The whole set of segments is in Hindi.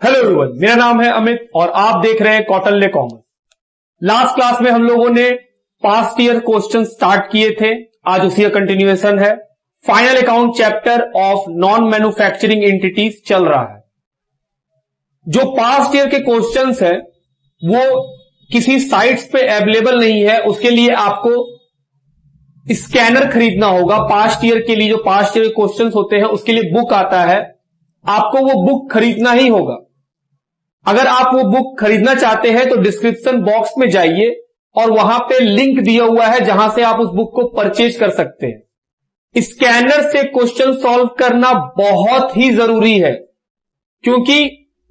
हेलो एवरीवन, मेरा नाम है अमित और आप देख रहे हैं कौटिल्य कॉमर्स। लास्ट क्लास में हम लोगों ने पास्ट ईयर क्वेश्चन स्टार्ट किए थे, आज उसी का कंटिन्यूएशन है। Final account chapter of non manufacturing entities चल रहा है। जो पास्ट ईयर के क्वेश्चंस है वो किसी साइट्स पे अवेलेबल नहीं है, उसके लिए आपको स्कैनर खरीदना होगा। पास्ट ईयर के लिए जो पास्ट ईयर क्वेश्चंस होते हैं उसके लिए बुक आता है, आपको वो बुक खरीदना ही होगा। अगर आप वो बुक खरीदना चाहते हैं तो डिस्क्रिप्शन बॉक्स में जाइए और वहां पे लिंक दिया हुआ है जहां से आप उस बुक को परचेज कर सकते हैं। स्कैनर से क्वेश्चन सॉल्व करना बहुत ही जरूरी है, क्योंकि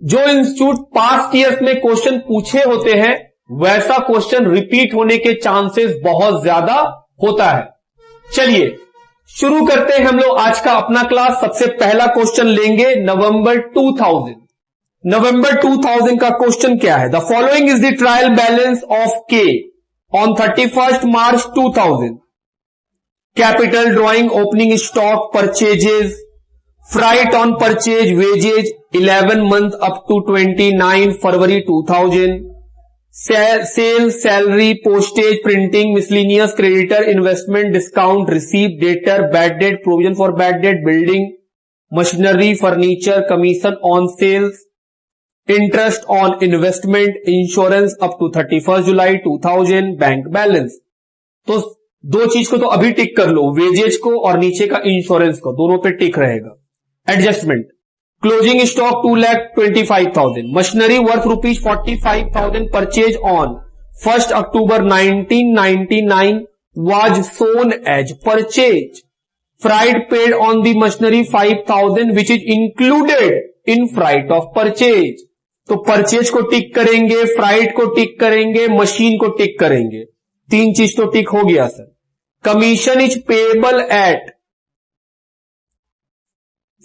जो इंस्टीट्यूट पास्ट ईयर्स में क्वेश्चन पूछे होते हैं वैसा क्वेश्चन रिपीट होने के चांसेस बहुत ज्यादा होता है। चलिए शुरू करते हैं हम लोग आज का अपना क्लास। सबसे पहला क्वेश्चन लेंगे नवंबर 2000 का क्वेश्चन क्या है। The following is the trial balance of K on 31 March 2000। Capital, drawing, opening stock, purchases, freight on purchase, wages 11 month up to 29 February 2000, sale, salary, postage, printing, miscellaneous, creditor, investment, discount, receive, debtor, bad debt, provision for bad debt, building, machinery, furniture, commission on sales, interest on investment, insurance up to 31 July 2000, bank balance. तो दो चीज को तो अभी टिक कर लो, वेजेज को और नीचे का इंश्योरेंस को, दोनों पे टिक रहेगा। Adjustment, closing stock 2,25,000, machinery worth ₹45,000 purchase on 1 October 1999 was shown as purchase. Freight paid on the machinery 5,000 which is included in freight of purchase. तो परचेज को टिक करेंगे, फ्राइट को टिक करेंगे, मशीन को टिक करेंगे, तीन चीज तो टिक हो गया sir. Commission is payable at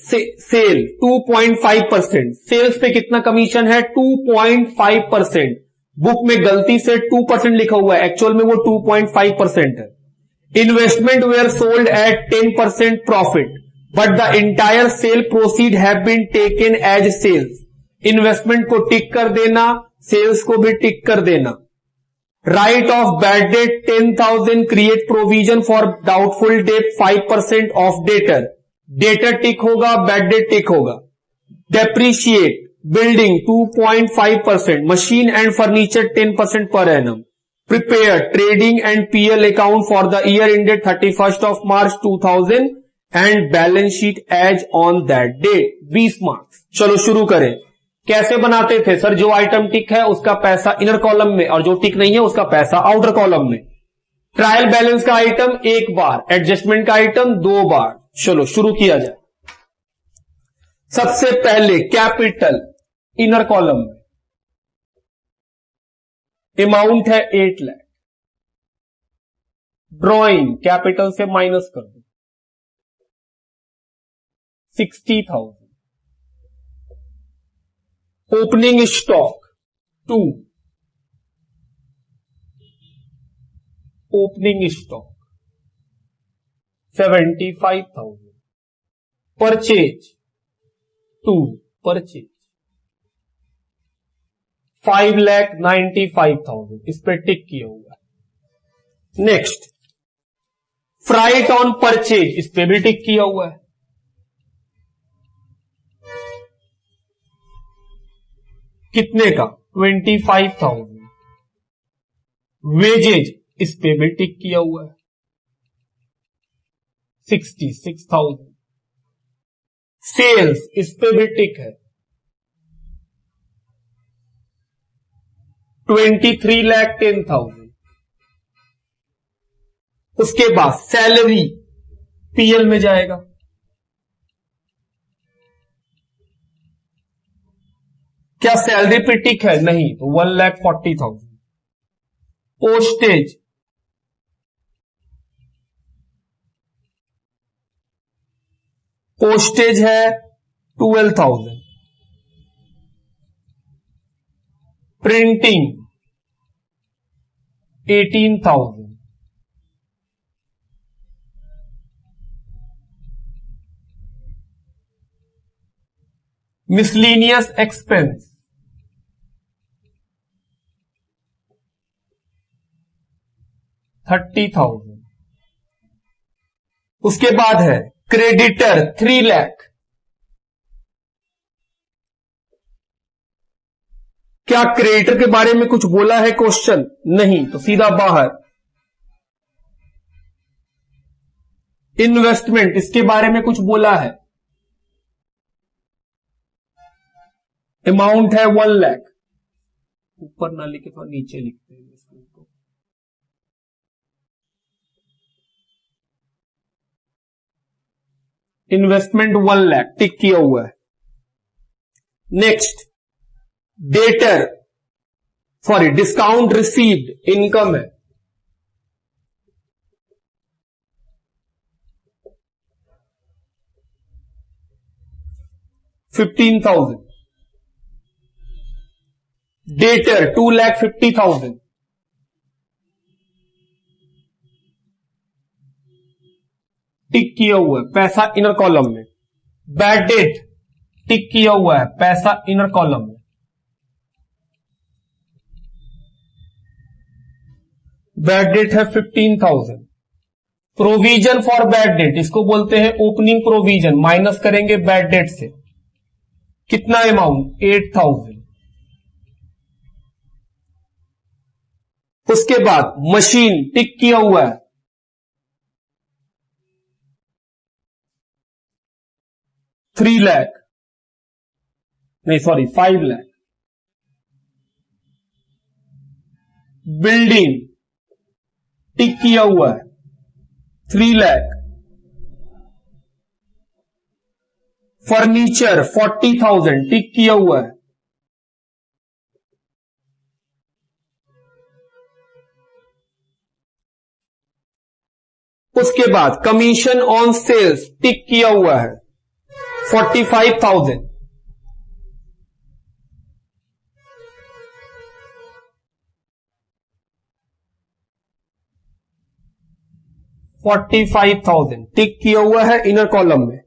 sale 2.5%। Sales पे कितना कमीशन है? 2.5%। बुक में गलती से 2% लिखा हुआ है, एक्चुअल में वो 2.5% है। Investment were sold at 10% profit but the entire sale proceed have been taken as sales. Investment को टिक कर देना, सेल्स को भी टिक कर देना। Write off bad debt 10,000, create provision for doubtful debt 5% of debtor, debtor tick होगा, बैड डेट टिक होगा। Depreciate building 2.5%, machine and furniture 10% पर annum. Prepare trading and PL account for the year ended 31 of March 2000 and balance sheet as on that date, 20 marks. चलो शुरू करें। कैसे बनाते थे सर? जो आइटम टिक है उसका पैसा इनर कॉलम में और जो टिक नहीं है उसका पैसा आउटर कॉलम में। ट्रायल बैलेंस का आइटम एक बार, एडजस्टमेंट का आइटम 2 बार। चलो शुरू किया जाए। सबसे पहले कैपिटल इनर कॉलम में अमाउंट है 8 लाख। ड्रॉइंग कैपिटल से माइनस कर दो 60,000। Opening stock 2, opening stock 75,000। Purchase 2, purchase 5,95,000, इस पे टिक किया हुआ है। नेक्स्ट, फ्राइट ऑन परचेज, इस पे भी टिक किया हुआ है। कितने का? 25,000। वेजेज, इस पे भी टिक किया हुआ है 66,000। सेल्स, इस पे भी टिक है 23,10,000। उसके बाद सैलरी पीएल में जाएगा, क्या सैलरी पे टिक है? नहीं, तो 1,40,000। पोस्टेज, पोस्टेज है 12,000। प्रिंटिंग 18,000। Miscellaneous expense 30,000। उसके बाद है क्रेडिटर 3 लाख। क्या क्रेडिटर के बारे में कुछ बोला है क्वेश्चन? नहीं, तो सीधा बाहर। इन्वेस्टमेंट, इसके बारे में कुछ बोला है? अमाउंट है 1 लाख। ऊपर ना लिखे तो नीचे लिखते हैं इसको। इन्वेस्टमेंट 1 लाख टिक किया हुआ है। Next, debtor sorry discount received income है 15,000। डेटर 2,50,000। टिक किया हुआ है, पैसा इनर कॉलम में। बैड डेट टिक किया हुआ है, पैसा इनर कॉलम में। बैड डेट है 15,000। प्रोविजन फॉर बैड डेट, इसको बोलते हैं ओपनिंग प्रोविजन। माइनस करेंगे बैड डेट से, कितना अमाउंट? 8,000। उसके बाद मशीन टिक किया हुआ है, 3 लाख, नहीं सॉरी 5 लाख। बिल्डिंग टिक किया हुआ है, 3 लाख। फर्नीचर 40,000 टिक किया हुआ है। उसके बाद कमीशन ऑन सेल्स टिक किया हुआ है, 45,000। $45,000 टिक किया हुआ है इनर कॉलम में।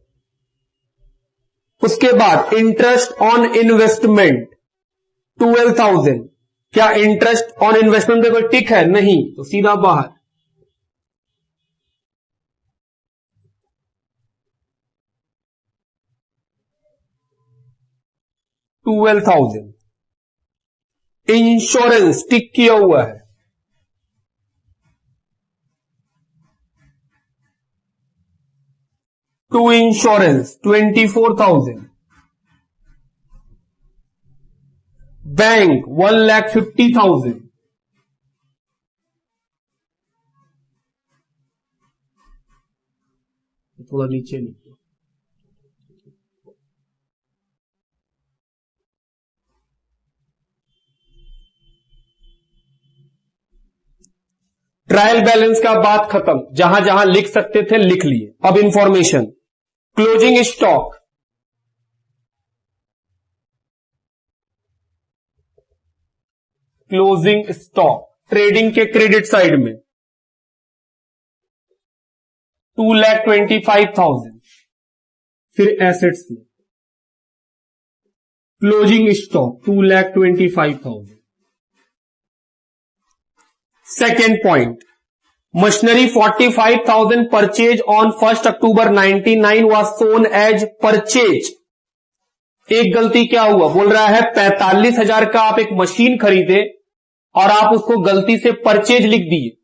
उसके बाद इंटरेस्ट ऑन इन्वेस्टमेंट 12,000। क्या इंटरेस्ट ऑन इन्वेस्टमेंट पे कोई टिक है? नहीं, तो सीधा बाहर। $12,000। इंश्योरेंस टिक किया हुआ है, टू इंश्योरेंस 24,000। बैंक 1,50,000। थोड़ा नीचे लिखो। ट्रायल बैलेंस का बात खत्म, जहां जहां लिख सकते थे लिख लिए। अब information, closing stock, closing stock trading के क्रेडिट साइड में 2,25,000। फिर एसेट्स में closing stock 2,25,000। Second point, machinery 45,000 purchase on 1 October 99 was shown as purchase. एक गलती क्या हुआ? बोल रहा है 45,000 का आप एक मशीन खरीदे और आप उसको गलती से परचेज लिख दिए।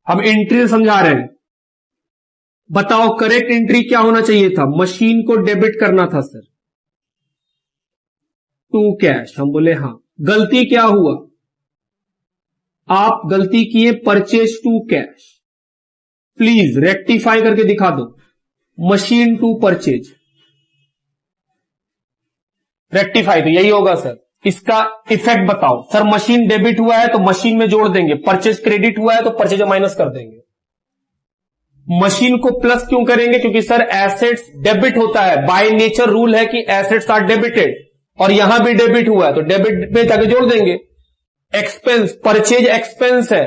हम एंट्री समझा रहे हैं, बताओ करेक्ट एंट्री क्या होना चाहिए था? मशीन को डेबिट करना था सर, टू कैश। हम बोले हां। गलती क्या हुआ? आप गलती किए purchase to cash. Please rectify करके दिखा दो, मशीन टू परचेज। रेक्टिफाई तो यही होगा सर। इसका इफेक्ट बताओ सर। मशीन डेबिट हुआ है तो मशीन में जोड़ देंगे, परचेज क्रेडिट हुआ है तो परचेज माइनस कर देंगे। मशीन को प्लस क्यों करेंगे? क्योंकि सर एसेट्स डेबिट होता है, बाय नेचर रूल है कि एसेट्स आर डेबिटेड, और यहां भी डेबिट हुआ है तो डेबिट में जाके जोड़ देंगे। एक्सपेंस, परचेज एक्सपेंस है,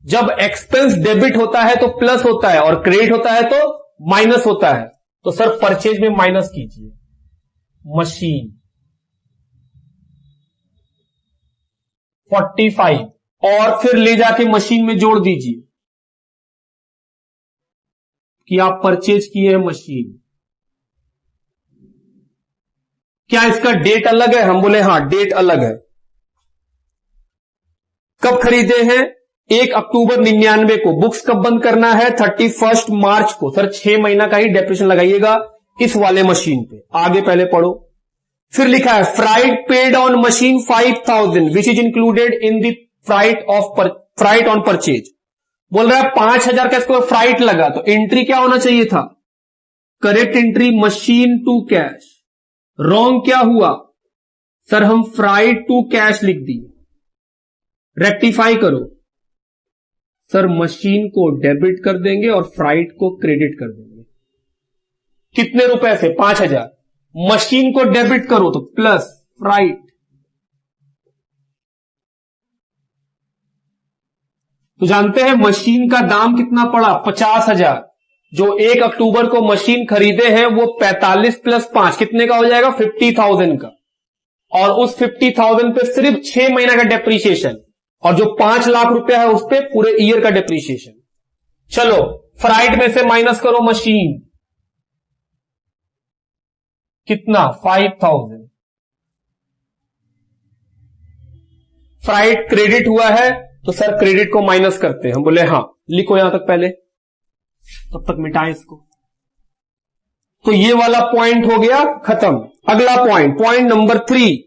जब एक्सपेंस डेबिट होता है तो प्लस होता है और क्रेडिट होता है तो माइनस होता है, तो सर परचेज में माइनस कीजिए। मशीन 45 और फिर ले जाके मशीन में जोड़ दीजिए कि आप परचेज किए हैं मशीन। क्या इसका डेट अलग है? हम बोले हां, डेट अलग है। कब खरीदे हैं? 1 अक्टूबर 99 को। बुक्स कब बंद करना है? 31 मार्च को। सर 6 महीना का ही डेप्रिसिएशन लगाइएगा इस वाले मशीन पे। आगे पहले पढ़ो। फिर लिखा है freight paid on machine 5000 which is included in the freight on purchase. बोल रहा है 5000 का इसको फ्राइट लगा, तो एंट्री क्या होना चाहिए था? Correct entry machine to cash. Wrong क्या हुआ? सर हम फ्राइट टू कैश लिख दिए। रेक्टिफाई करो। सर मशीन को डेबिट कर देंगे और फ्राइट को क्रेडिट कर देंगे। कितने रुपए से? 5000। मशीन को डेबिट करो तो प्लस फ्राइट। तो जानते हैं मशीन का दाम कितना पड़ा? 50,000। जो 1 अक्टूबर को मशीन खरीदे हैं वो 45 प्लस 5 कितने का हो जाएगा? 50,000 का। और उस 50,000 पे सिर्फ 6 महीना का डेप्रीशिएशन, और जो 5 लाख रुपया है उस पे पूरे ईयर का डेप्रीशिएशन। चलो फ्राइट में से माइनस करो मशीन, कितना? 5,000। फ्राइट क्रेडिट हुआ है तो सर क्रेडिट को माइनस करते हैं। हम बोले हां, लिखो यहां तक पहले, तब तक मिटाएं इसको। तो ये वाला पॉइंट हो गया खत्म। अगला point number 3,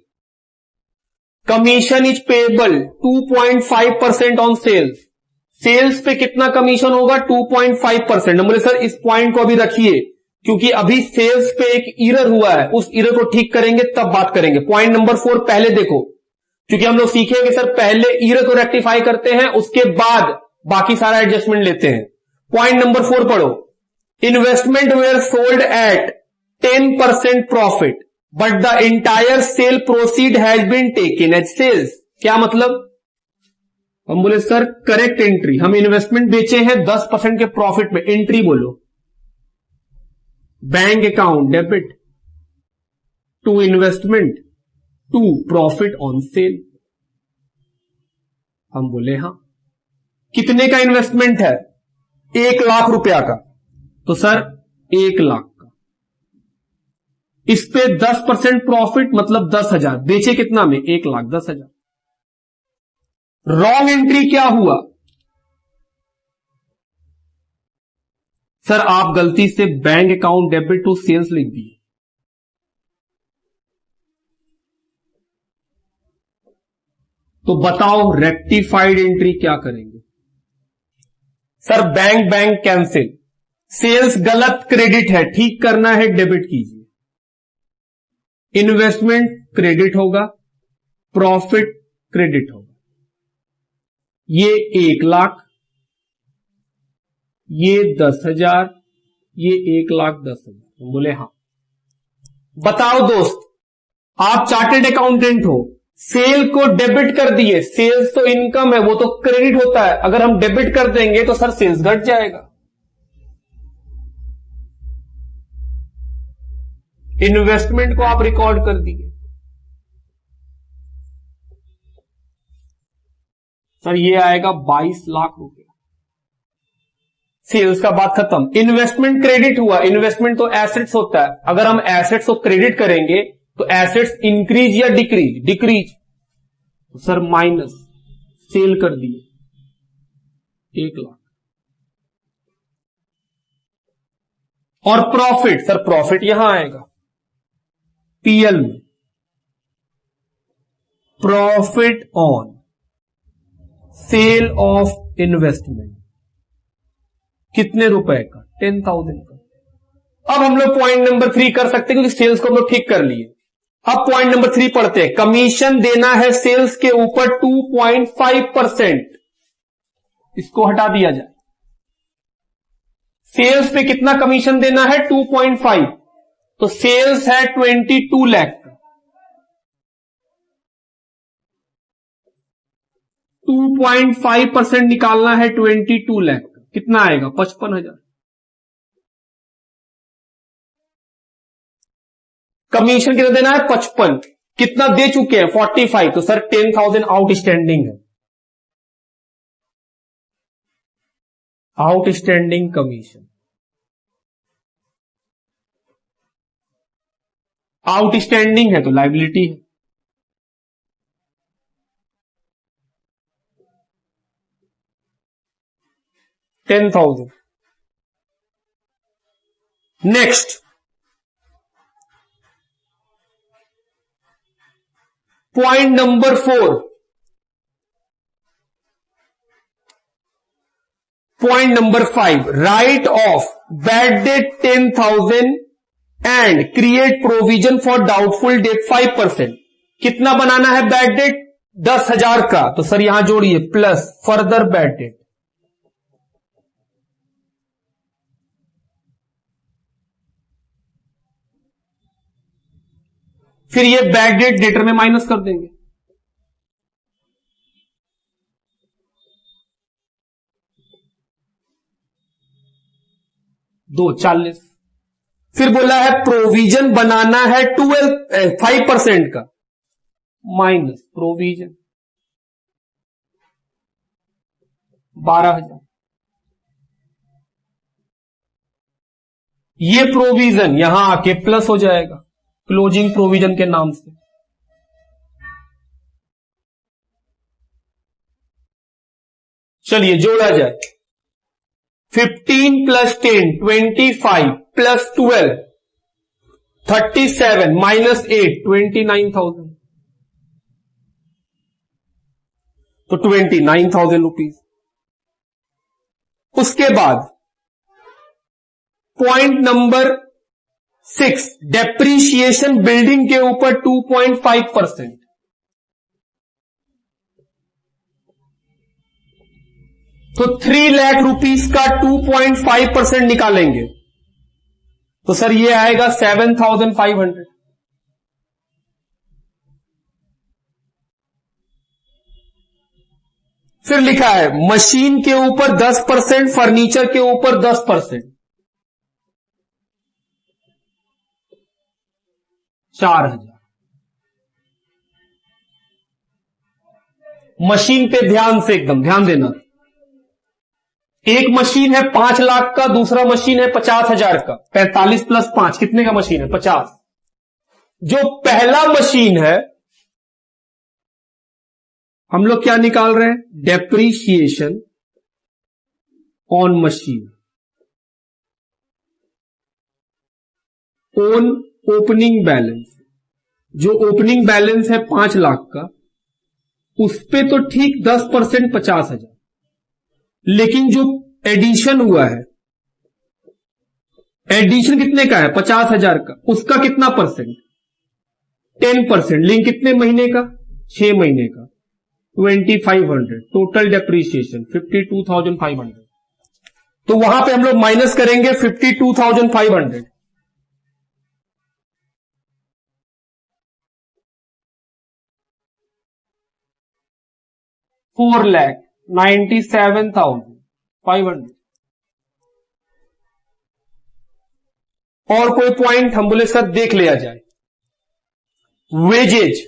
commission is payable 2.5% on sales. Sales पे कितना कमीशन होगा? 2.5%। बोले सर इस पॉइंट को अभी रखिए, क्योंकि अभी सेल्स पे एक इरर हुआ है, उस इरर को ठीक करेंगे तब बात करेंगे। पॉइंट नंबर 4 पहले देखो, क्योंकि हम लोग सीखेंगे सर पहले इरर को रेक्टिफाई करते हैं, उसके बाद बाकी सारा एडजस्टमेंट लेते हैं। पॉइंट नंबर 4 पढ़ो। Investment were sold at 10% profit but the entire sale proceed has been taken as sales. क्या मतलब? हम बोले सर करेक्ट एंट्री, हम इन्वेस्टमेंट बेचे हैं 10% के प्रॉफिट में। एंट्री बोलो bank account debit to investment to profit on sale. हम बोले हां। कितने का इन्वेस्टमेंट है? 1 लाख रुपया का, तो सर 1 लाख का। इस पे 10% प्रॉफिट मतलब 10,000। बेचे कितना में? 1,10,000। रॉन्ग एंट्री क्या हुआ? सर आप गलती से bank account debit to sales लिख दिए। तो बताओ रेक्टिफाइड एंट्री क्या करेंगे? Sir bank cancel. सेल्स गलत क्रेडिट है, ठीक करना है डेबिट कीजिए। इन्वेस्टमेंट क्रेडिट होगा, प्रॉफिट क्रेडिट होगा। ये 1 लाख, ये 10,000, ये 1,10,000। बोले हां। बताओ दोस्त, आप चार्टेड अकाउंटेंट हो, सेल को डेबिट कर दिए। सेल्स तो इनकम है, वो तो क्रेडिट होता है। अगर हम डेबिट कर देंगे तो सर सेल्स घट जाएगा। इन्वेस्टमेंट को आप रिकॉर्ड कर दिए। सर ये आएगा 22 लाख रुपया। सेल्स का बात खत्म। इन्वेस्टमेंट क्रेडिट हुआ। इन्वेस्टमेंट तो एसेट्स होता है, अगर हम एसेट्स को क्रेडिट करेंगे तो एसेट्स इंक्रीज या डिक्रीज? डिक्रीज। तो सर माइनस, सेल कर दिए 1 लाख। और प्रॉफिट, सर प्रॉफिट यहां आएगा पीएल में, profit on cell of investment. कितने रुपए का? 10,000 का। अब हम लोग पॉइंट नंबर 3 कर सकते हैं, क्योंकि सेल्स को हम लोग ठीक कर लिए। अब पॉइंट नंबर 3 पढ़ते हैं। कमीशन देना है सेल्स के ऊपर 2.5%। इसको हटा दिया जाए। सेल्स पे कितना कमीशन देना है? 2.5। तो सेल्स है 22 लाख का, 2.5% निकालना है 22 लाख का। कितना आएगा? 55,000। कमीशन कितना देना है 55, कितना दे चुके हैं 45, तो सर 10,000 आउटस्टैंडिंग है, आउटस्टैंडिंग कमीशन, आउटस्टैंडिंग है तो लायबिलिटी है। $10,000। Next point number 4, point number 5, right off bad debt 10,000 and create provision for doubtful debt 5%। कितना बनाना है बैड डेट 10,000 का, तो सर यहां जोड़िए प्लस फर्दर बैड डेट, फिर ये बैड डेट डेटर में माइनस कर देंगे। दो 40। फिर बोला है प्रोविजन बनाना है 5% का, माइनस प्रोविजन 12,000। ये प्रोविजन यहां आके प्लस हो जाएगा क्लोजिंग प्रोविजन के नाम से। चलिए जोड़ा जाए, 15 प्लस 10 25 प्लस 12 37 माइनस 8 29,000, तो 29,000 रुपीज। उसके बाद पॉइंट नंबर 6, डेप्रीशिएशन बिल्डिंग के ऊपर 2.5%, तो 3 लाख रुपीस का 2.5% निकालेंगे तो सर ये आएगा 7,500। फिर लिखा है मशीन के ऊपर 10%, फर्नीचर के ऊपर 10%, 4,000। मशीन पे ध्यान से एकदम ध्यान देना, एक मशीन है 5 लाख का, दूसरा मशीन है 50,000 का, 45 प्लस 5 कितने का मशीन है 50। जो पहला मशीन है हम लोग क्या निकाल रहे हैं, depreciation on machine on opening balance. जो ओपनिंग बैलेंस है 5 लाख का, उस पे तो ठीक 10% 50,000, लेकिन जो एडिशन हुआ है, एडिशन कितने का है 50,000 का, उसका कितना परसेंट 10%, लेकिन कितने महीने का 6 महीने का 2,500, टोटल डेप्रीशिएशन 52,500। तो वहां पे हम लोग माइनस करेंगे 52,500, $4,97,500। और कोई पॉइंट हम बोले सर देख लिया जाए। वेजेज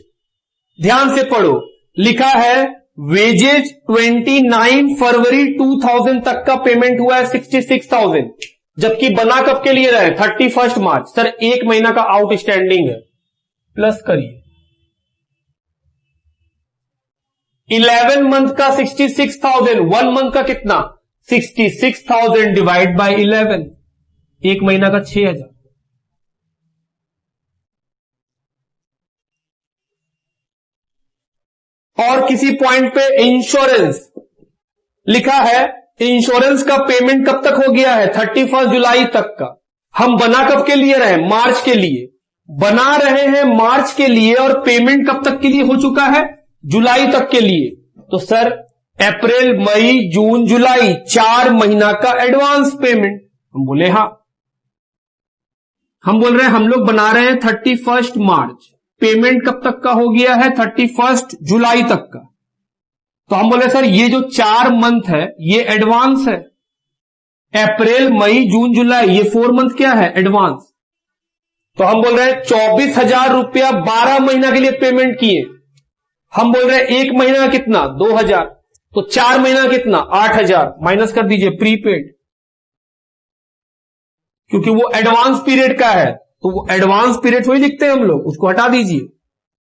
ध्यान से पढ़ो, लिखा है वेजेज 29 फरवरी 2000 तक का पेमेंट हुआ है 66,000, जबकि बना कब के लिए रहे 31 मार्च। सर एक महीना का आउटस्टैंडिंग है, प्लस करिए 11 मंथ का 66,000, 1 मंथ का कितना 66,000 डिवाइड बाय 11, एक महीना का 6,000। और किसी पॉइंट पे इंश्योरेंस लिखा है, इंश्योरेंस का पेमेंट कब तक हो गया है 31 जुलाई तक का। हम बना कब के लिए रहे मार्च के लिए, बना रहे हैं मार्च के लिए, और पेमेंट कब तक के लिए हो चुका है जुलाई तक के लिए। तो सर अप्रैल मई जून जुलाई 4 महीना का एडवांस पेमेंट। हम बोले हां, हम बोल रहे हैं हम लोग बना रहे हैं 31 मार्च, पेमेंट कब तक का हो गया है 31 जुलाई तक का। तो हम बोले सर ये जो 4 मंथ है ये एडवांस है, अप्रैल मई जून जुलाई, ये 4 मंथ क्या है एडवांस। तो हम बोल रहे हैं 24,000 रुपया 12 महीना के लिए पेमेंट किए। हम बोल रहे हैं एक महीना कितना 2,000, तो 4 महीना कितना 8,000, माइनस कर दीजिए प्रीपेड, क्योंकि वो एडवांस पीरियड का है, तो वो एडवांस पीरियड वही लिखते हैं हम लोग, उसको हटा दीजिए।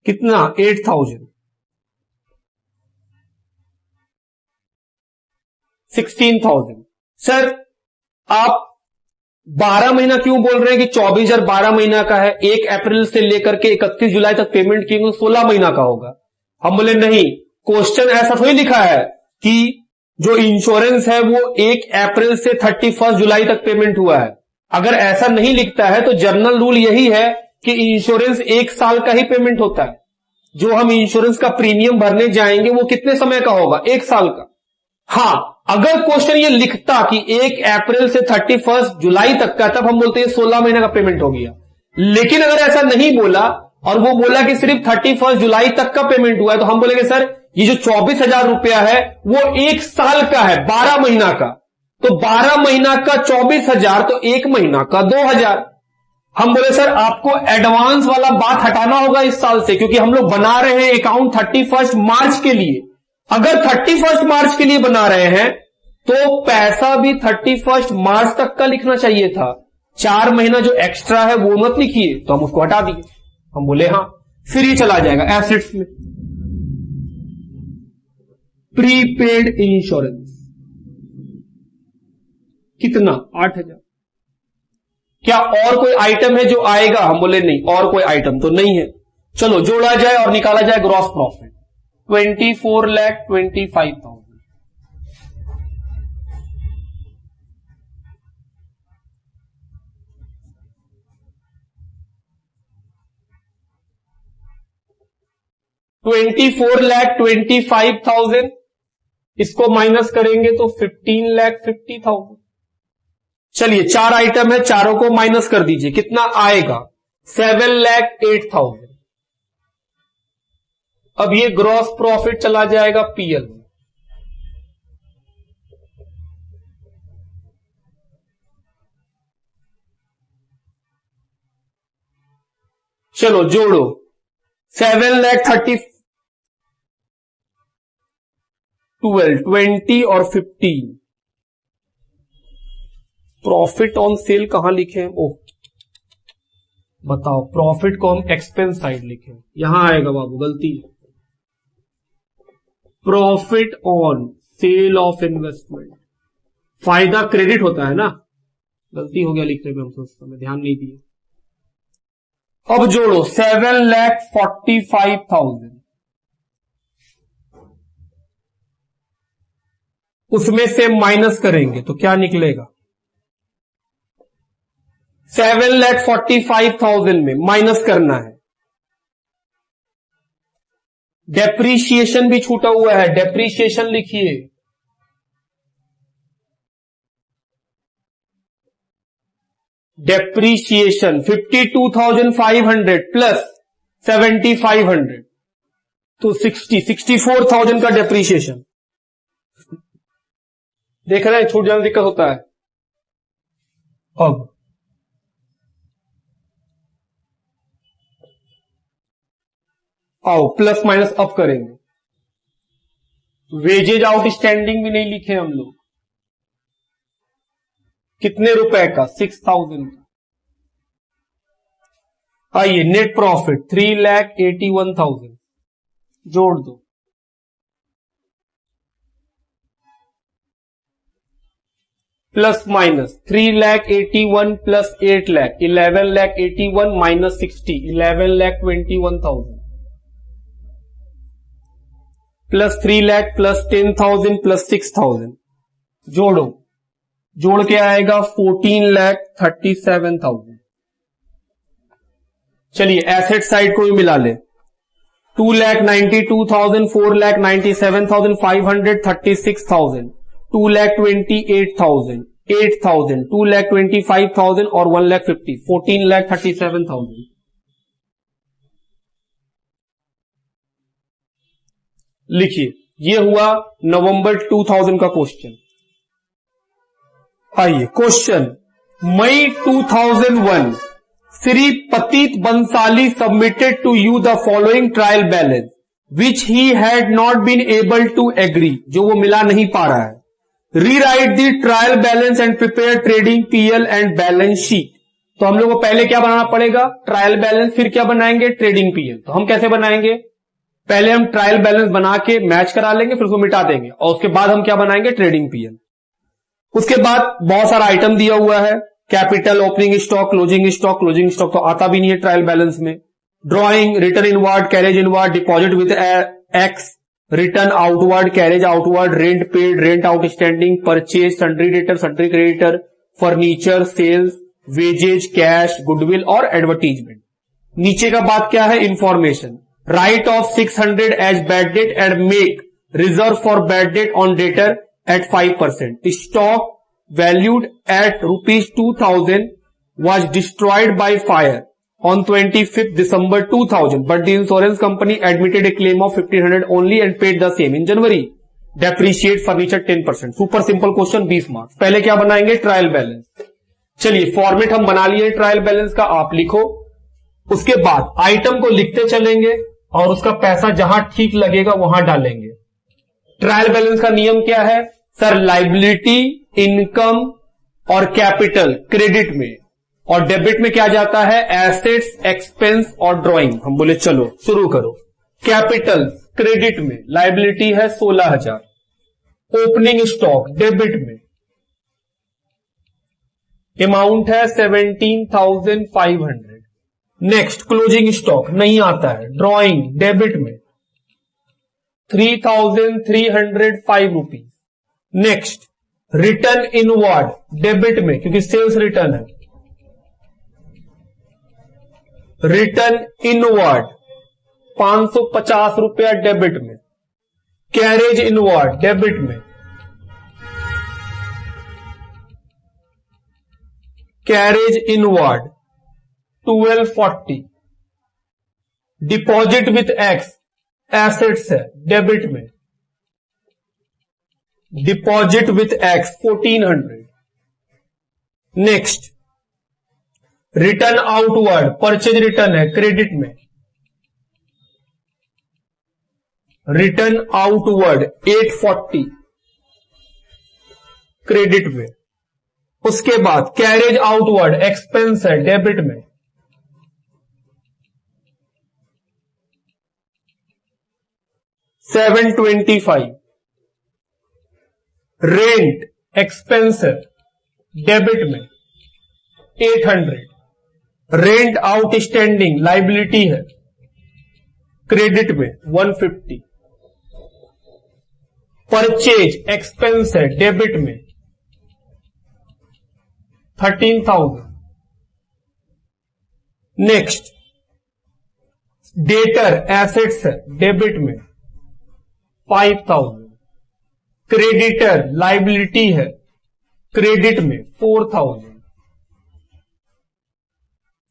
कितना 8,000, 16,000। सर आप 12 महीना क्यों बोल रहे हैं कि 24,000 12 महीना का है, 1 अप्रैल से लेकर के 31 जुलाई तक पेमेंट किए 16 महीना का होगा। हम बोले नहीं, क्वेश्चन ऐसा थोड़ी लिखा है कि जो इंश्योरेंस है वो 1 अप्रैल से 31 जुलाई तक पेमेंट हुआ है। अगर ऐसा नहीं लिखता है तो जनरल रूल यही है कि इंश्योरेंस 1 साल का ही पेमेंट होता है। जो हम इंश्योरेंस का प्रीमियम भरने जाएंगे वो कितने समय का होगा 1 साल का। हां, अगर क्वेश्चन ये लिखता कि 1 अप्रैल से 31 जुलाई तक का, तब हम बोलते हैं 16 महीने का पेमेंट हो गया। लेकिन अगर ऐसा नहीं बोला और वो बोला कि सिर्फ 31 जुलाई तक का पेमेंट हुआ है, तो हम बोलेंगे सर ये जो 24,000 रुपया है वो 1 साल का है, 12 महीना का। तो 12 महीना का 24,000, तो 1 महीना का 2,000। हम बोले सर आपको एडवांस वाला बात हटाना होगा इस साल से, क्योंकि हम लोग बना रहे हैं अकाउंट 31 मार्च के लिए। अगर 31 मार्च के लिए बना रहे हैं तो पैसा भी 31 मार्च तक का लिखना चाहिए था। 4 महीना जो एक्स्ट्रा है वो मत लिखिए, तो हम उसको हटा दिए। हम बोले हां, फिर ये चला जाएगा एसेट्स में। प्रीपेड इंश्योरेंस कितना 8,000। क्या और कोई आइटम है जो आएगा? हम बोले नहीं, और कोई आइटम तो नहीं है। चलो जोड़ा जाए और निकाला जाए ग्रॉस प्रॉफिट। 24,25,000। $24,25,000 इसको माइनस करेंगे तो 15,50,000। चलिए 4 आइटम है, चारों को माइनस कर दीजिए, कितना आएगा 7,08,000। अब ये ग्रॉस प्रॉफिट चला जाएगा पीएल में। चलो जोड़ो 7,30,000 12 20 और 15। प्रॉफिट ऑन सेल कहां लिखे? ओह बताओ, प्रॉफिट को हम एक्सपेंस साइड लिखे, यहां आएगा बाबू, गलती है। Profit on cell of investment, फायदा क्रेडिट होता है ना, गलती हो गया लिखने में, हम सोचते में ध्यान नहीं दिए। अब जोड़ो 7,45,000, उसमें से माइनस करेंगे तो क्या निकलेगा? 7,45,000 में माइनस करना है। डेप्रीशिएशन भी छूटा हुआ है, डेप्रीशिएशन लिखिए। डेप्रीशिएशन 52,500 प्लस 7,500 तो 64,000 का डेप्रीशिएशन। देख रहे हैं छूट जाने दिक्कत होता है। अब आओ प्लस माइनस अप करेंगे। वेजेज आउटस्टैंडिंग भी नहीं लिखे हम लोग, कितने रुपए का 6,000 का। आइए नेट प्रॉफिट 3,81,000 जोड़ दो, plus minus 3,81,000 plus 8,00,000 11,81,000 minus 60 11,21,000 plus 3,00,000 plus 10,000 plus 6,000 जोड़ो, जोड़ के आएगा 14,37,000। चलिए एसेट साइड को भी मिला ले, 2,92,000 4,97,500 536,000 2,28,000 8,000 2,25,000 और 1,50,000 14,37,000। लिखिए, ये हुआ नवंबर 2000 का क्वेश्चन। आइए question May 2001 Shri Patit Bansali submitted to you the following trial balance which he had not been able to agree, जो वो मिला नहीं पा रहा है. Rewrite the trial balance and prepare trading PL and balance sheet. तो हम लोग को पहले क्या बनाना पड़ेगा? Trial balance. फिर क्या बनाएंगे? Trading PL. तो हम कैसे बनाएंगे? पहले हम ट्रायल बैलेंस बना के मैच करा लेंगे, फिर उसको मिटा देंगे, और उसके बाद हम क्या बनाएंगे? Trading PL. उसके बाद बहुत सारा आइटम दिया हुआ है. Capital, opening stock, closing stock. Closing stock तो आता भी नहीं है ट्रायल बैलेंस में. Drawing, return inward, carriage inward, deposit with X, return outward, carriage outward, rent paid, rent outstanding, purchase, sundry debtor, sundry creditor, furniture, sales, wages, cash, goodwill और एडवर्टीजमेंट. नीचे का बात क्या है? Information. Write off 600 as bad debt and make reserve for bad date on debtor at 5%. Stock valued at rupees 2000 was destroyed by fire on 25th December 2000, but the insurance company admitted a claim of 1500 only and paid the same in January. Depreciate furniture 10%. Super simple question, 20 marks. पहले क्या बनाएंगे? Trial balance. चलिए फॉर्मेट हम बना लिए ट्रायल बैलेंस का, आप लिखो. उसके बाद आइटम को लिखते चलेंगे और उसका पैसा जहां ठीक लगेगा वहां डालेंगे. ट्रायल बैलेंस का नियम क्या है? सर, लाइबिलिटी, इनकम और कैपिटल क्रेडिट में, और डेबिट में क्या जाता है? एसेट्स, एक्सपेंस और ड्रॉइंग. हम बोले चलो शुरू करो. कैपिटल क्रेडिट में लाइबिलिटी है 16,000. ओपनिंग स्टॉक डेबिट में अमाउंट है 17,500. नेक्स्ट क्लोजिंग स्टॉक नहीं आता है. ड्रॉइंग डेबिट में 3,305 rupees. Next return inward debit में, क्योंकि सेल्स रिटर्न है. रिटर्न इनवर्ड 550 रुपया डेबिट में. कैरेज इनवर्ड डेबिट में. Carriage inward 1240. Deposit with x assets है डेबिट में. Deposit with x 1400. Next return outward purchase return है क्रेडिट में. रिटर्न आउटवर्ड 840 क्रेडिट में. उसके बाद कैरेज आउटवर्ड एक्सपेंस है डेबिट में. $725. रेंट एक्सपेंस है डेबिट में 800. रेंट आउटस्टैंडिंग लाइबिलिटी है क्रेडिट में 150. परचेज एक्सपेंस है डेबिट में 13,000. नेक्स्ट डेटर एसेट्स है डेबिट में 5,000. क्रेडिटर लाइबिलिटी है क्रेडिट में 4,000.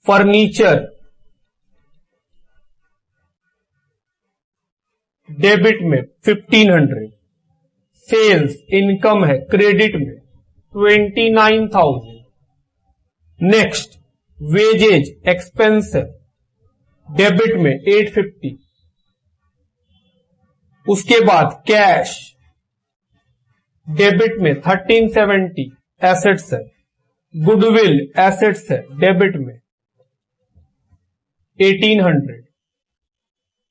फर्नीचर डेबिट में 1,500. सेल्स इनकम है क्रेडिट में 29,000. नेक्स्ट वेजेज एक्सपेंस है डेबिट में 850. उसके बाद कैश डेबिट में 1370 एसेट्स है. गुडविल एसेट्स है डेबिट में 1800.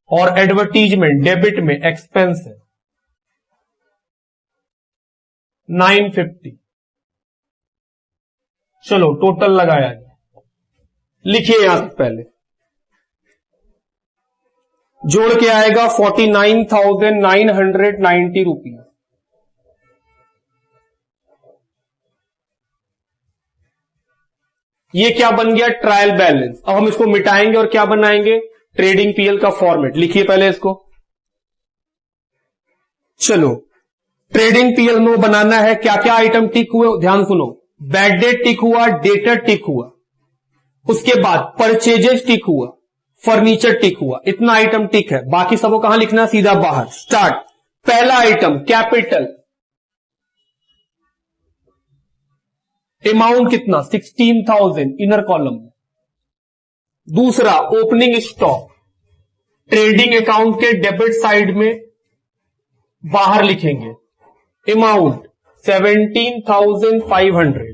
और एडवर्टीजमेंट डेबिट में एक्सपेंस है 950. चलो टोटल लगाया गया. लिखिए यहां से पहले जोड़ के आएगा 49,990 रुपीज. ये क्या बन गया? Trial balance. अब हम इसको मिटाएंगे और क्या बनाएंगे? ट्रेडिंग पीएल का फॉर्मेट. लिखिए पहले इसको. चलो ट्रेडिंग पीएल में बनाना है. क्या क्या आइटम टिक हुए ध्यान सुनो. बैड डेट टिक हुआ, डेटर टिक हुआ, उसके बाद परचेजेस टिक हुआ, फर्नीचर टिक हुआ. इतना आइटम टिक है. बाकी सबको कहां लिखना? सीधा बाहर. स्टार्ट. पहला आइटम कैपिटल. अमाउंट कितना? 16,000 इनर कॉलम में. दूसरा ओपनिंग स्टॉक ट्रेडिंग अकाउंट के डेबिट साइड में बाहर लिखेंगे, अमाउंट 17,500।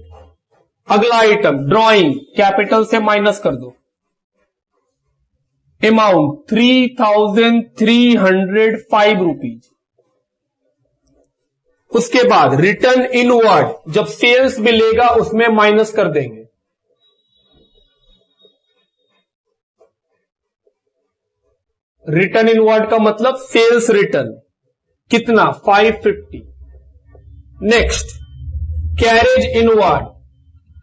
अगला आइटम ड्राइंग, कैपिटल से माइनस कर दो, अमाउंट 3,305 रुपीज। उसके बाद रिटर्न इनवर्ड, जब सेल्स मिलेगा उसमें माइनस कर देंगे, रिटर्न इनवर्ड का मतलब सेल्स रिटर्न, कितना 550। नेक्स्ट कैरेज इनवर्ड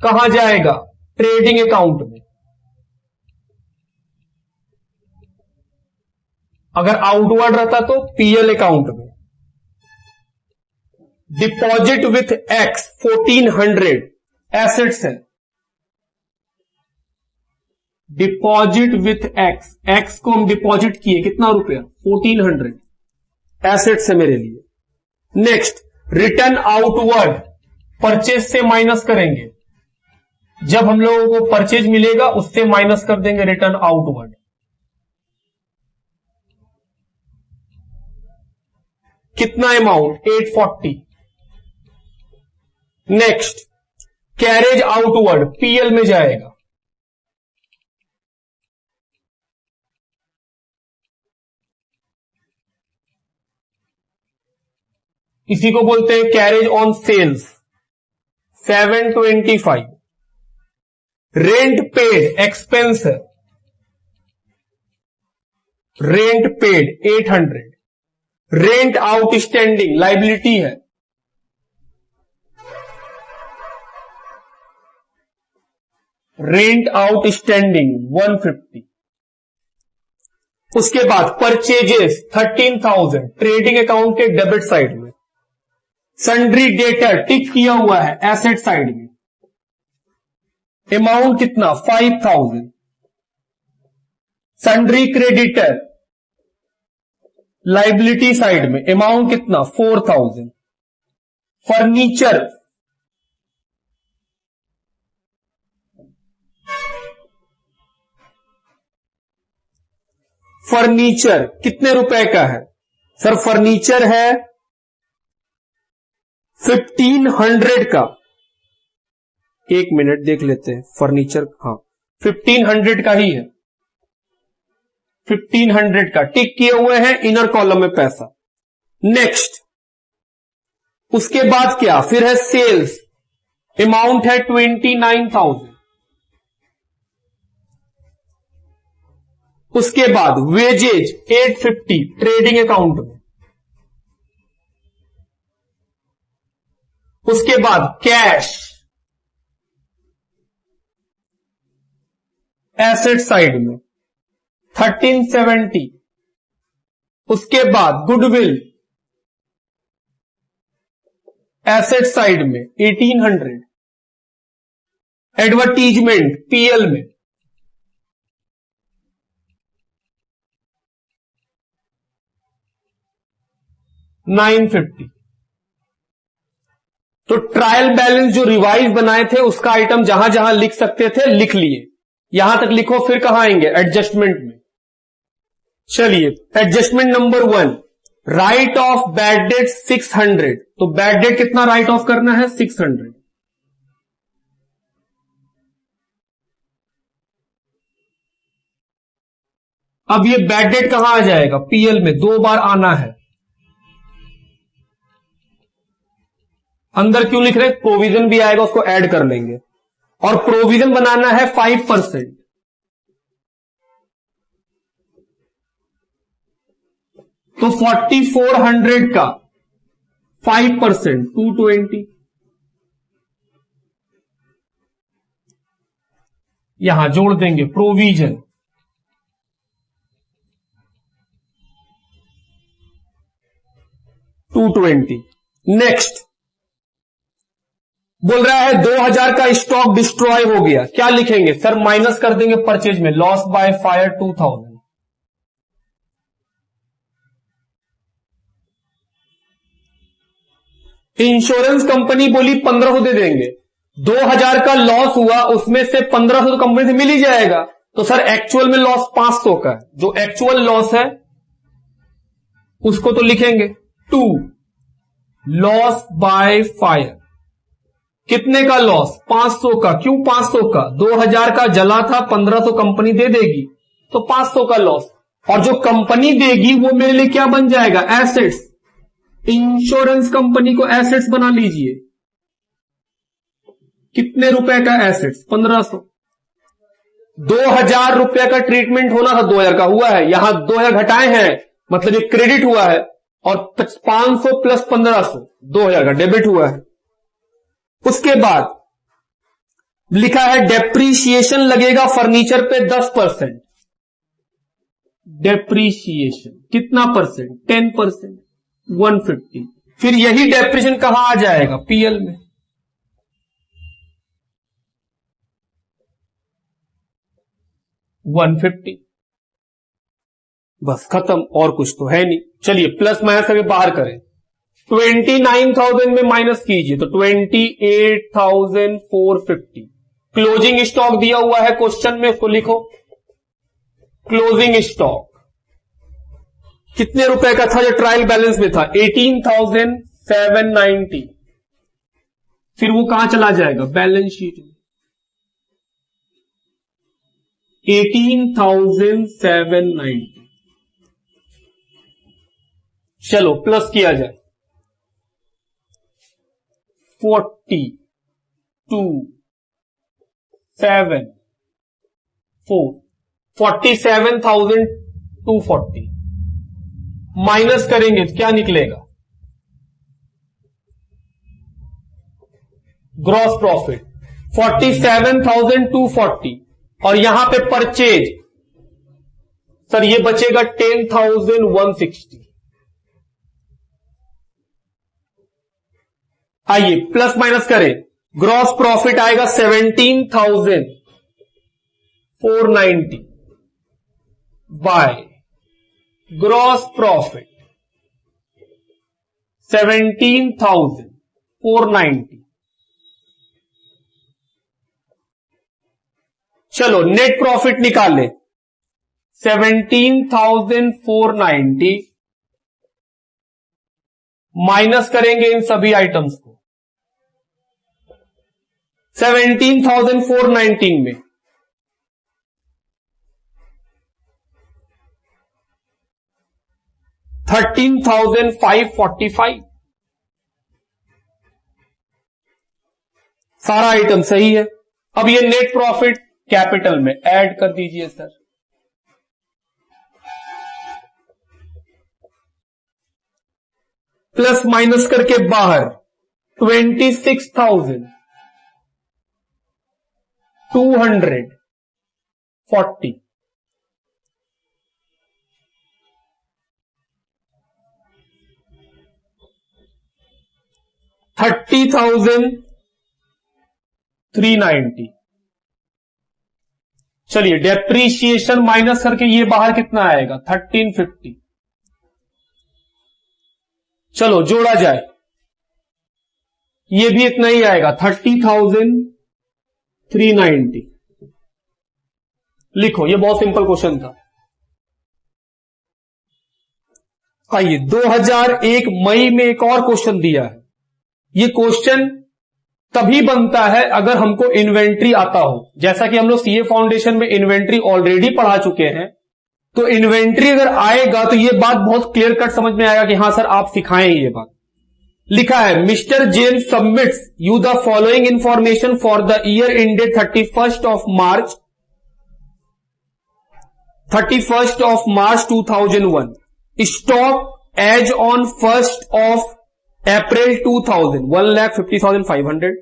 कहां जाएगा, ट्रेडिंग अकाउंट में। अगर आउटवर्ड रहता तो पीएल अकाउंट में। डिपॉजिट विथ एक्स 1400 एसेट्स है, डिपॉजिट विथ एक्स, एक्स को हम डिपॉजिट किए कितना रुपया 1400 एसेट्स है मेरे लिए। नेक्स्ट रिटर्न आउटवर्ड, परचेज से माइनस करेंगे, जब हम लोगों को परचेज मिलेगा उससे माइनस कर देंगे रिटर्न आउटवर्ड। कितना amount 840। Next carriage outward PL में जाएगा, इसी को बोलते हैं carriage on sales 725। Rent paid expense है, rent paid 800। Rent outstanding liability है, रेंट आउटस्टैंडिंग 150। उसके बाद परचेजेस 13,000 ट्रेडिंग अकाउंट के डेबिट साइड में। सन्ड्री डेटर टिक किया हुआ है एसेट साइड में, अमाउंट कितना 5,000। सन्ड्री क्रेडिटर लाइबिलिटी साइड में, अमाउंट कितना 4,000। फर्नीचर फर्नीचर कितने रुपए का है सर, फर्नीचर है 1500 का। एक मिनट देख लेते हैं फर्नीचर, हाँ 1500 का ही है, 1500 का टिक किए हुए हैं इनर कॉलम में पैसा। नेक्स्ट उसके बाद क्या, फिर है सेल्स, अमाउंट है 29,000। उसके बाद वेजेज 850 ट्रेडिंग अकाउंट में। उसके बाद कैश एसेट साइड में 1370। उसके बाद गुडविल एसेट साइड में 1800। एडवर्टीजमेंट पीएल में 950। तो ट्रायल बैलेंस जो रिवाइज बनाए थे उसका आइटम जहां जहां लिख सकते थे लिख लिए, यहां तक लिखो, फिर कहां आएंगे एडजस्टमेंट में। चलिए adjustment number 1, right off bad date 600। तो बैड डेट कितना राइट ऑफ करना है 600। अब ये बैड डेट कहां आ जाएगा, पीएल में 2 बार आना है। अंदर क्यों लिख रहे, प्रोविजन भी आएगा उसको ऐड कर लेंगे, और प्रोविजन बनाना है 5%। तो 4400 का 5% 220, यहां जोड़ देंगे प्रोविजन। $220। नेक्स्ट बोल रहा है 2000 का स्टॉक डिस्ट्रॉय हो गया, क्या लिखेंगे सर, माइनस कर देंगे परचेज में, loss by fire 2000। Insurance company बोली 1500 दे देंगे, 2000 का लॉस हुआ उसमें से 1500 तो कंपनी से मिल ही जाएगा, तो सर एक्चुअल में लॉस 500 का है, जो एक्चुअल लॉस है उसको तो लिखेंगे 2 लॉस बाय फायर। कितने का लॉस? 500 का। क्यों 500 का? 2000 का जला था, 1500 कंपनी दे देगी, तो 500 का लॉस। और जो कंपनी देगी वो मेरे लिए क्या बन जाएगा? एसेट्स। इंश्योरेंस कंपनी को एसेट्स बना लीजिए। कितने रुपए का एसेट्स? 1500। 2000 रुपए का ट्रीटमेंट होना था, 2000 का हुआ है, यहां 2000 घटाए हैं, मतलब ये क्रेडिट हुआ है, और 500 प्लस 1500 2000 का डेबिट हुआ है। उसके बाद लिखा है डेप्रीशिएशन लगेगा फर्नीचर पे 10%। डेप्रीशिएशन कितना परसेंट? 10%, 150। फिर यही डेप्रीशिएशन कहां आ जाएगा? पीएल में। $150। बस खत्म, और कुछ तो है नहीं। चलिए प्लस माइनस करके बाहर करें। 29,000 में माइनस कीजिए तो 28,450। क्लोजिंग स्टॉक दिया हुआ है क्वेश्चन में, उसको लिखो। क्लोजिंग स्टॉक कितने रुपए का था जो ट्रायल बैलेंस में था? 18,790। फिर वो कहां चला जाएगा? बैलेंस शीट में। 18,790। चलो प्लस किया जाए। 40, 2, 7, 4, 47,240 माइनस करेंगे तो क्या निकलेगा? Gross profit 47,240। और यहां पे परचेज सर ये बचेगा 10,160। आइए प्लस माइनस करें। ग्रॉस प्रॉफिट आएगा 17,490 बाय ग्रॉस प्रॉफिट 17,490। चलो नेट प्रॉफिट निकाल ले। 17,490 माइनस करेंगे इन सभी आइटम्स को। 17,490 में 13,545। सारा आइटम सही है। अब ये नेट प्रॉफिट कैपिटल में ऐड कर दीजिए सर। प्लस माइनस करके बाहर 26,240। 30,390। चलिए डेप्रीशिएशन माइनस करके ये बाहर कितना आएगा? 1350। चलो जोड़ा जाए, ये भी इतना ही आएगा 30,390। लिखो, ये बहुत सिंपल क्वेश्चन था। आइए 2001 मई में एक और क्वेश्चन दिया है। ये क्वेश्चन तभी बनता है अगर हमको इन्वेंट्री आता हो। जैसा कि हम लोग सीए फाउंडेशन में इन्वेंट्री ऑलरेडी पढ़ा चुके हैं, तो इन्वेंट्री अगर आएगा तो ये बात बहुत क्लियर कट समझ में आएगा कि हां सर आप सिखाएं ये बात। लिखा है mister James submits you the following information for the year ended 31st of March 2001। Stock as on 1st of April 2000 1,50,500।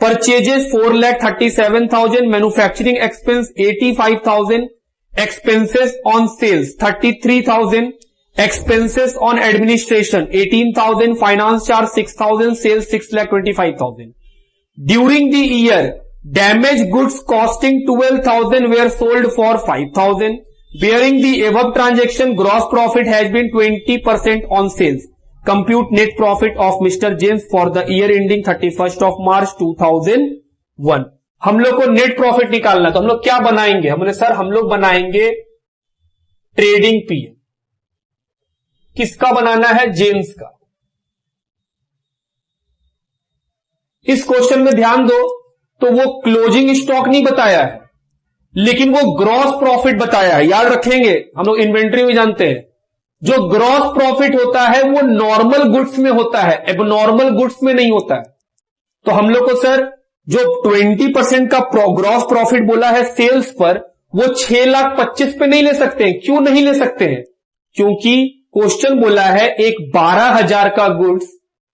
Purchases 4,37,000। Manufacturing expense 85,000। Expenses on sales 33,000। Expenses on administration 18,000। Finance charge 6,000। Sales 6,25,000। During the year damage goods costing 12,000 were sold for 5,000। Bearing the above transaction gross profit has been 20% on sales. Compute net profit of Mr. James for the year ending 31st of March 2001। हम लोग को नेट प्रॉफिट निकालना है, तो हम लोग क्या बनाएंगे? हमने सर हम लोग बनाएंगे ट्रेडिंग पीएल। किसका बनाना है? जेम्स का। इस क्वेश्चन में ध्यान दो, तो वो क्लोजिंग स्टॉक नहीं बताया है, लेकिन वो ग्रॉस प्रॉफिट बताया है। याद रखेंगे, हम लोग इन्वेंट्री में जानते हैं, जो ग्रॉस प्रॉफिट होता है वो नॉर्मल गुड्स में होता है, एबनॉर्मल गुड्स में नहीं होता है। तो हम लोग को सर जो 20% का ग्रॉस प्रॉफिट बोला है सेल्स पर, वो 6,25,000 पे नहीं ले सकते हैं। क्यों नहीं ले सकते हैं? क्योंकि क्वेश्चन बोला है एक 12,000 का गुड्स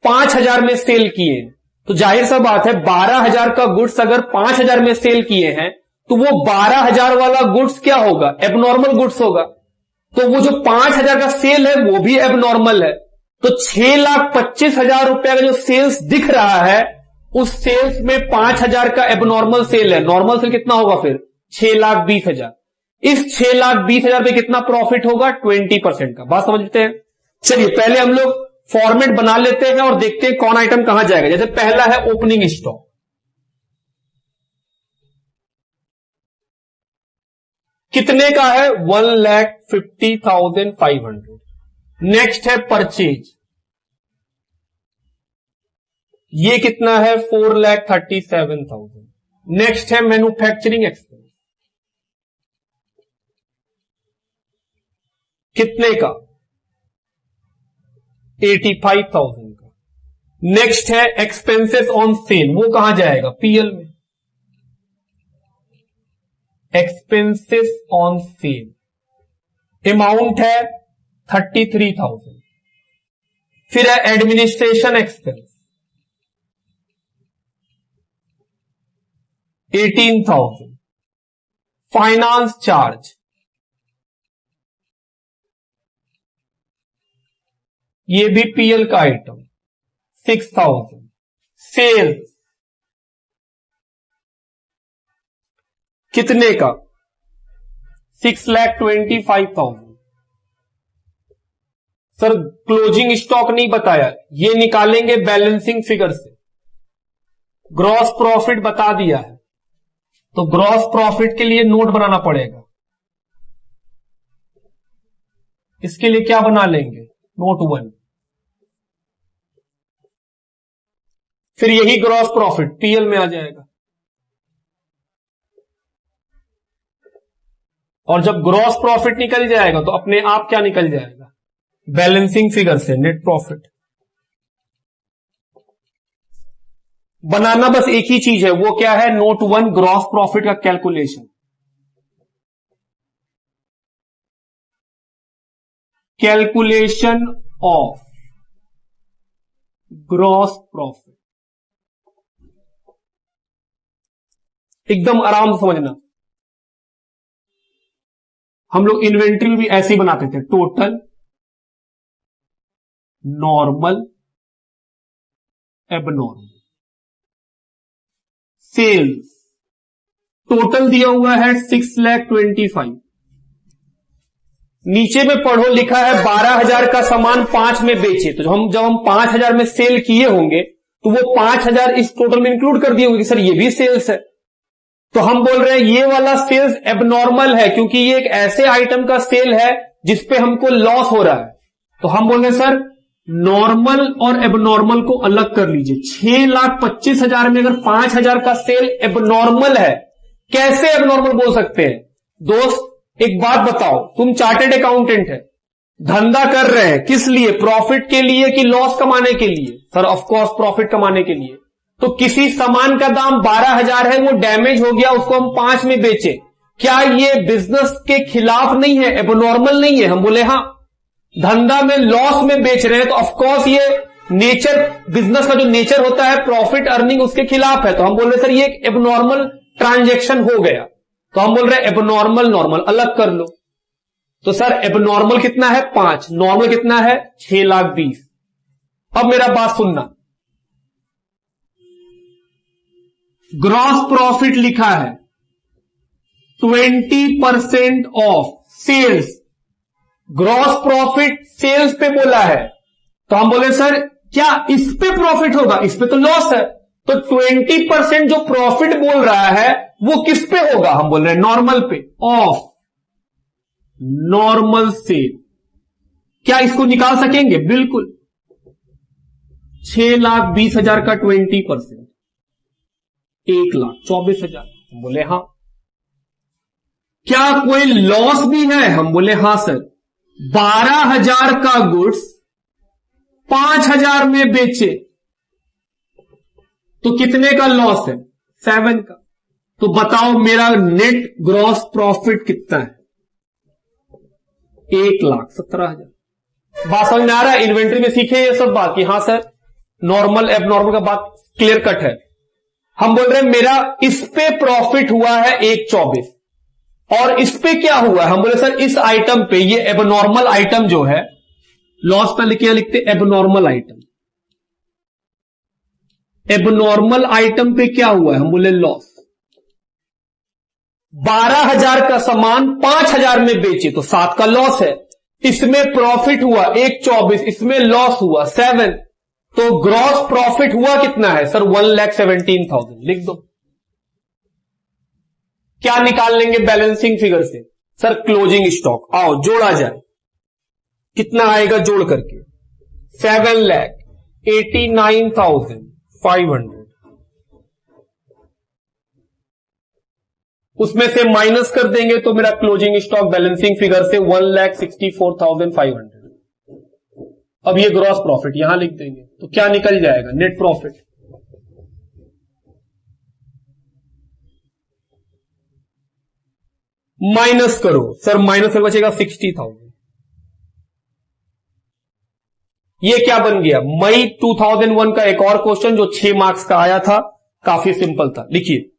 5,000 में सेल किए, तो जाहिर सा बात है 12,000 का गुड्स अगर 5,000 में सेल किए हैं, तो वो 12,000 वाला गुड्स क्या होगा? एबनॉर्मल गुड्स होगा। तो वो जो 5,000 का सेल है वो भी एबनॉर्मल है। तो 6,25,000 रुपया का जो सेल्स दिख रहा है, उस सेल्स में 5,000 का एबनॉर्मल सेल है। नॉर्मल सेल कितना होगा फिर? 6,20,000। इस 6,20,000 पे कितना प्रॉफिट होगा? 20% का। बात समझते हैं? चलिए पहले हम लोग फॉर्मेट बना लेते हैं और देखते हैं कौन आइटम कहां जाएगा। जैसे पहला है ओपनिंग स्टॉक, कितने का है? 1,50,500। नेक्स्ट है परचेज, ये कितना है? 4,37,000। नेक्स्ट है मैन्युफैक्चरिंग एक्सपेंस, कितने का? 85,000 का। नेक्स्ट है एक्सपेंसेस ऑन सेल, वो कहां जाएगा? पीएल में। एक्सपेंसेस ऑन सेल अमाउंट है 33,000। फिर है एडमिनिस्ट्रेशन एक्सपेंस 18,000। फाइनेंस चार्ज, ये भी पीएल का आइटम 6,000। सेल्स कितने का? 6,25,000। सर क्लोजिंग स्टॉक नहीं बताया, ये निकालेंगे बैलेंसिंग फिगर से। ग्रॉस प्रॉफिट बता दिया है, तो ग्रॉस प्रॉफिट के लिए नोट बनाना पड़ेगा। इसके लिए क्या बना लेंगे? नोट 1। फिर यही ग्रॉस प्रॉफिट पीएल में आ जाएगा। और जब ग्रॉस प्रॉफिट निकल जाएगा तो अपने आप क्या निकल जाएगा? बैलेंसिंग फिगर से नेट प्रॉफिट। बनाना बस एक ही चीज है, वो क्या है? नोट 1 ग्रॉस प्रॉफिट का calculation. Calculation of gross profit. एकदम आराम से समझना। हम लोग इन्वेंट्री भी ऐसे ही बनाते थे, total, normal, abnormal. Sales total दिया हुआ है 6,25,000। नीचे में पढ़ो लिखा है 12,000 का सामान 5 में बेचे, तो जब हम 5,000 में सेल किए होंगे तो वो 5,000 इस टोटल में इंक्लूड कर दिए होंगे कि सर ये भी सेल्स है। तो हम बोल रहे हैं ये वाला सेल्स एबनॉर्मल है, क्योंकि ये एक ऐसे आइटम का सेल है जिसपे हमको लॉस हो रहा है। तो हम बोल रहे हैं सर नॉर्मल और एबनॉर्मल को अलग कर लीजिए। 6,25,000 में अगर 5,000 का सेल एबनॉर्मल है, कैसे एबनॉर्मल बोल सकते हैं? दोस्त एक बात बताओ, तुम चार्टेड अकाउंटेंट है, धंधा कर रहे हैं, किस लिए? प्रॉफिट के लिए कि लॉस कमाने के लिए? सर ऑफकोर्स प्रॉफिट कमाने के लिए। तो किसी सामान का दाम 12,000 है, वो डैमेज हो गया, उसको हम 5 में बेचे, क्या ये बिजनेस के खिलाफ नहीं है? एबनॉर्मल नहीं है? हम बोले हां। धंधा में लॉस में बेच रहे हैं, तो ऑफकोर्स ये नेचर, बिजनेस का जो नेचर होता है प्रॉफिट अर्निंग, उसके खिलाफ है। तो हम बोल रहे सर ये एक एबनॉर्मल ट्रांजैक्शन हो गया। तो हम बोल रहे हैं एबनॉर्मल नॉर्मल अलग कर लो। तो सर एबनॉर्मल कितना है? 5। नॉर्मल कितना है? 6,20,000। अब मेरा बात सुनना, ग्रॉस प्रॉफिट लिखा है 20% of sales. Gross profit sales पे बोला है, तो हम बोले सर क्या इस पे प्रॉफिट होगा? इस पे तो लॉस है, तो 20% जो प्रॉफिट बोल रहा है वो किस पे होगा, हम बोल रहे हैं नॉर्मल पे, ऑफ नॉर्मल सेल। क्या इसको निकाल सकेंगे? बिल्कुल। 6,20,000 का 20%, 1,24,000। हम बोले हां। क्या कोई लॉस भी है? हम बोले हां सर। 12,000 का गुड्स 5,000 में बेचे तो कितने का लॉस है? 7 का। तो बताओ मेरा नेट ग्रॉस प्रॉफिट कितना है? 1,17,000। बात समझ में आ रहा है? इन्वेंट्री में सीखे ये सब बात कि हां सर नॉर्मल एबनॉर्मल का बात क्लियर कट है। हम बोल रहे हैं मेरा इस पे प्रॉफिट हुआ है 1,24 और इस पे क्या हुआ है? हम बोले सर इस आइटम पे, ये एबनॉर्मल आइटम जो है, लॉस पे लिखे लिखते एबनॉर्मल आइटम। एबनॉर्मल आइटम पे क्या हुआ है? हम बोले लॉस। 12,000 का सामान 5,000 में बेचे तो 7 का लॉस है। इसमें प्रॉफिट हुआ 1,24, इसमें लॉस हुआ 7, तो ग्रॉस प्रॉफिट हुआ कितना है सर? 1,17,000। लिख दो। क्या निकाल लेंगे बैलेंसिंग फिगर से? Sir closing stock. आओ जोड़ा जाए, कितना आएगा जोड़ करके? 7,89,500। उसमें से माइनस कर देंगे तो मेरा क्लोजिंग स्टॉक बैलेंसिंग फिगर से 1,64,500। अब ये ग्रॉस प्रॉफिट यहां लिख देंगे तो क्या निकल जाएगा? Net profit. माइनस करो सर, माइनस में बचेगा 60,000। ये क्या बन गया? मई 2001 का एक और क्वेश्चन जो 6 मार्क्स का आया था, काफी सिंपल था। लिखिए